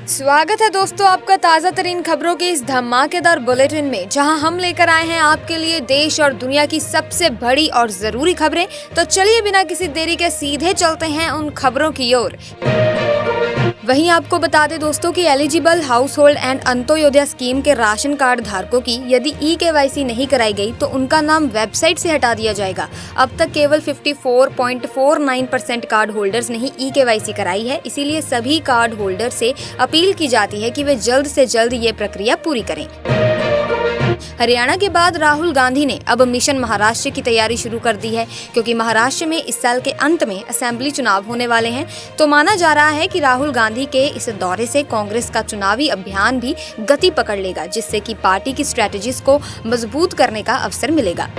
स्वागत है दोस्तों आपका ताज़ा तरीन खबरों के इस धमाकेदार बुलेटिन में, जहां हम लेकर आए हैं आपके लिए देश और दुनिया की सबसे बड़ी और जरूरी खबरें। तो चलिए बिना किसी देरी के सीधे चलते हैं उन खबरों की ओर। वहीं आपको बता दें दोस्तों कि eligible house hold and Antyodaya scheme के राशन कार्ड धारकों की यदि ई-केवाईसी नहीं कराई गई तो उनका नाम वेबसाइट से हटा दिया जाएगा। अब तक केवल 54.49% कार्ड होल्डर्स ने ही ई-केवाईसी कराई है, इसीलिए सभी कार्ड होल्डर से अपील की जाती है कि वे जल्द से जल्द ये प्रक्रिया पूरी करें। हरियाणा के बाद राहुल गांधी ने अब मिशन महाराष्ट्र की तैयारी शुरू कर दी है, क्योंकि महाराष्ट्र में इस साल के अंत में असेंबली चुनाव होने वाले हैं। तो माना जा रहा है कि राहुल गांधी के इस दौरे से कांग्रेस का चुनावी अभियान भी गति पकड़ लेगा, जिससे कि पार्टी की स्ट्रेटजीज को मजबूत करने का अवसर मिलेगा।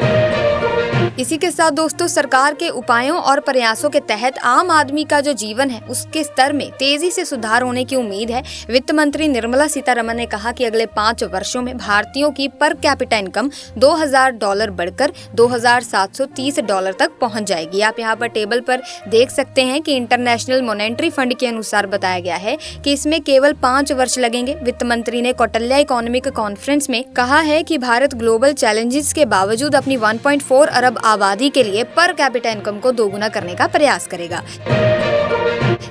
इसी के साथ दोस्तों सरकार के उपायों और प्रयासों के तहत आम आदमी का जो जीवन है उसके स्तर में तेजी से सुधार होने की उम्मीद है। वित्त मंत्री निर्मला सीतारमण ने कहा कि अगले 5 वर्षों में भारतीयों की पर कैपिटा इनकम $2000 बढ़कर $2730 तक पहुंच जाएगी। आप यहां पर टेबल पर देख सकते हैं कि इंटरनेशनल मॉनेटरी फंड के अनुसार बताया गया है कि इसमें केवल 5 वर्ष लगेंगे। वित्त मंत्री ने कौटिल्य इकोनॉमिक कॉन्फ्रेंस में कहा है कि भारत ग्लोबल चैलेंजेस के बावजूद अपनी 1.4 अरब आबादी के लिए पर कैपिटा इनकम को दोगुना करने का प्रयास करेगा।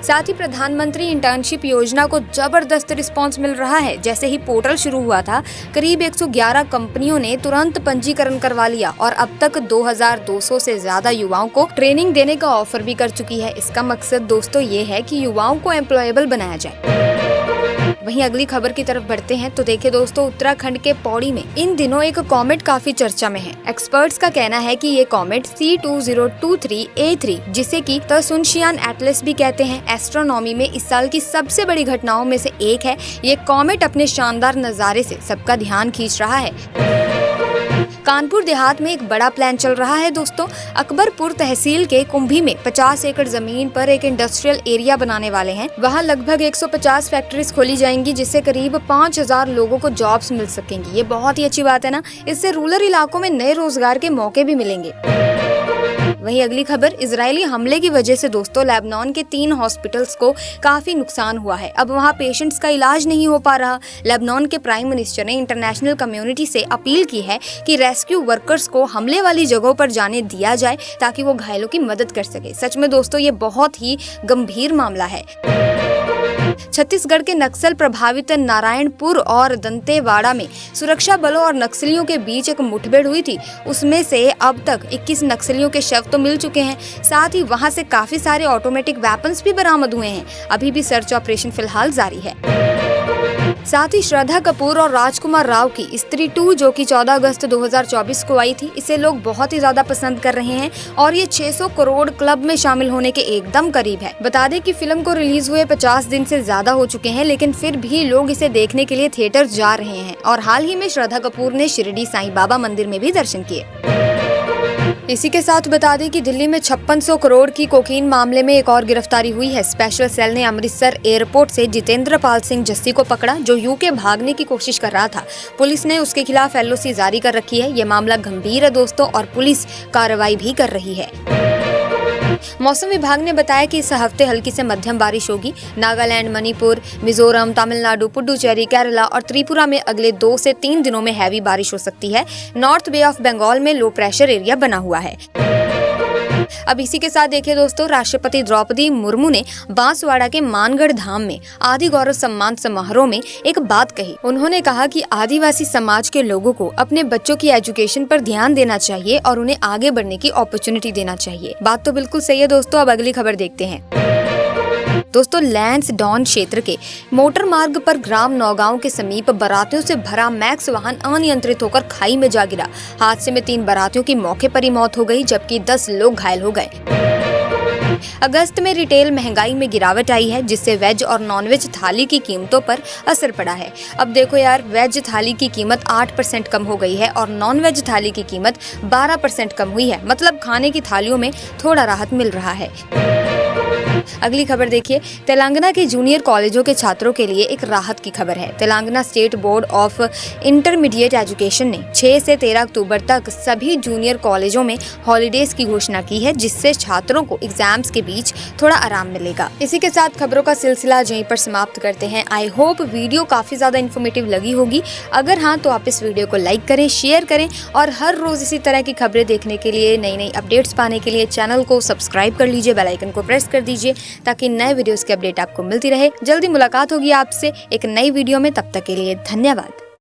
साथ ही प्रधानमंत्री इंटर्नशिप योजना को जबरदस्त रिस्पांस मिल रहा है। जैसे ही पोर्टल शुरू हुआ था, करीब 111 कंपनियों ने तुरंत पंजीकरण करवा लिया और अब तक 2200 से ज्यादा युवाओं को ट्रेनिंग देने का ऑफर भी कर चुकी है। इसका मकसद दोस्तों ये है कि युवाओं को एम्प्लॉयबल बनाया जाए। वहीं अगली खबर की तरफ बढ़ते हैं तो देखिए दोस्तों, उत्तराखंड के पौड़ी में इन दिनों एक कॉमेट काफी चर्चा में है। एक्सपर्ट्स का कहना है कि ये कॉमेट C2023A3, जिसे कि तसुनशियान एटलस भी कहते हैं, एस्ट्रोनॉमी में इस साल की सबसे बड़ी घटनाओं में से एक है। ये कॉमेट अपने शानदार नजारे से सबका ध्यान खींच रहा है। कानपुर देहात में एक बड़ा प्लान चल रहा है दोस्तों। अकबरपुर तहसील के कुंभी में 50 एकड़ जमीन पर एक इंडस्ट्रियल एरिया बनाने वाले हैं। वहां लगभग 150 फैक्ट्रीज खोली जाएंगी, जिससे करीब 5000 लोगों को जॉब्स मिल सकेंगी। ये बहुत ही अच्छी बात है ना। इससे रूरल इलाकों में नए रोजगार के मौके भी मिलेंगे। वहीं अगली खबर, इजरायली हमले की वजह से दोस्तों लेबनान के 3 हॉस्पिटल्स को काफी नुकसान हुआ है। अब वहां पेशेंट्स का इलाज नहीं हो पा रहा। लेबनान के प्राइम मिनिस्टर ने इंटरनेशनल कम्युनिटी से अपील की है कि रेस्क्यू वर्कर्स को हमले वाली जगहों पर जाने दिया जाए, ताकि वो घायलों की मदद कर सके। सच में दोस्तों ये बहुत ही गंभीर मामला है। छत्तीसगढ़ के नक्सल प्रभावित नारायणपुर और दंतेवाड़ा में सुरक्षा बलों और नक्सलियों के बीच एक मुठभेड़ हुई थी। उसमें से अब तक 21 नक्सलियों के शव तो मिल चुके हैं। साथ ही वहां से काफी सारे ऑटोमेटिक वेपन्स भी बरामद हुए हैं। अभी भी सर्च ऑपरेशन फिलहाल जारी है। साथ ही श्रद्धा कपूर और राजकुमार राव की स्त्री 2, जो कि 14 अगस्त 2024 को आई थी, इसे लोग बहुत ही ज्यादा पसंद कर रहे हैं और ये 600 करोड़ क्लब में शामिल होने के एकदम करीब है। बता दें कि फिल्म को रिलीज हुए 50 दिन से ज्यादा हो चुके हैं, लेकिन फिर भी लोग इसे देखने के लिए थिएटर जा रहे हैं। और हाल ही में श्रद्धा कपूर ने शिरडी साईं बाबा मंदिर में भी दर्शन किए। इसी के साथ बता दें कि दिल्ली में 5600 करोड़ की कोकीन मामले में एक और गिरफ्तारी हुई है। स्पेशल सेल ने अमृतसर एयरपोर्ट से जितेंद्र पाल सिंह जस्सी को पकड़ा, जो यूके भागने की कोशिश कर रहा था। पुलिस ने उसके खिलाफ LOC जारी कर रखी है। ये मामला गंभीर है दोस्तों और पुलिस कार्रवाई भी कर रही है। मौसम विभाग ने बताया कि इस हफ्ते हल्की से मध्यम बारिश होगी। नागालैंड, मणिपुर, मिजोरम, तमिलनाडु, पुडुचेरी, केरला और त्रिपुरा में अगले 2 से 3 दिनों में हैवी बारिश हो सकती है। नॉर्थ बे ऑफ बंगाल में लो प्रेशर एरिया बना हुआ है। अब इसी के साथ देखिए दोस्तों, राष्ट्रपति द्रौपदी मुर्मू ने बांसवाड़ा के मानगढ़ धाम में आदि गौरव सम्मान समारोह में एक बात कही। उन्होंने कहा कि आदिवासी समाज के लोगों को अपने बच्चों की एजुकेशन पर ध्यान देना चाहिए और उन्हें आगे बढ़ने की अपॉर्चुनिटी देना चाहिए। बात तो बिल्कुल सही है दोस्तों। अब अगली खबर देखते हैं दोस्तों। लैंसडॉन क्षेत्र के मोटर मार्ग पर ग्राम नौगांव के समीप बारातियों से भरा मैक्स वाहन अनियंत्रित होकर खाई में जा गिरा। हादसे में 3 बारातियों की मौके पर ही मौत हो गई, जबकि 10 लोग घायल हो गए। अगस्त में रिटेल महंगाई में गिरावट आई है, जिससे वेज और नॉनवेज थाली की कीमतों पर असर पड़ा है। अब देखो यार, वेज थाली की कीमत 8% कम हो गई है और नॉनवेज थाली की कीमत 12% कम हुई है। मतलब खाने की थालियों में थोड़ा राहत मिल रहा है। अगली खबर देखिए, तेलंगाना के जूनियर कॉलेजों के छात्रों के लिए एक राहत की खबर है। Telangana state board of intermediate education ने 6 से 13 अक्टूबर तक सभी जूनियर कॉलेजों में हॉलीडेज की घोषणा की है, जिससे छात्रों को एग्जाम्स के बीच थोड़ा आराम मिलेगा। इसी के साथ खबरों का सिलसिला यहीं पर समाप्त करते हैं। आई होप वीडियो काफी ज्यादा इन्फॉर्मेटिव लगी होगी। अगर हाँ तो आप इस वीडियो को लाइक करें, शेयर करें और हर रोज इसी तरह की खबरें देखने के लिए, नई नई अपडेट्स पाने के लिए चैनल को सब्सक्राइब कर लीजिए, बेल आइकन को प्रेस कर दीजिए ताकि नए वीडियोस की अपडेट आपको मिलती रहे। जल्दी मुलाकात होगी आपसे एक नई वीडियो में, तब तक के लिए धन्यवाद।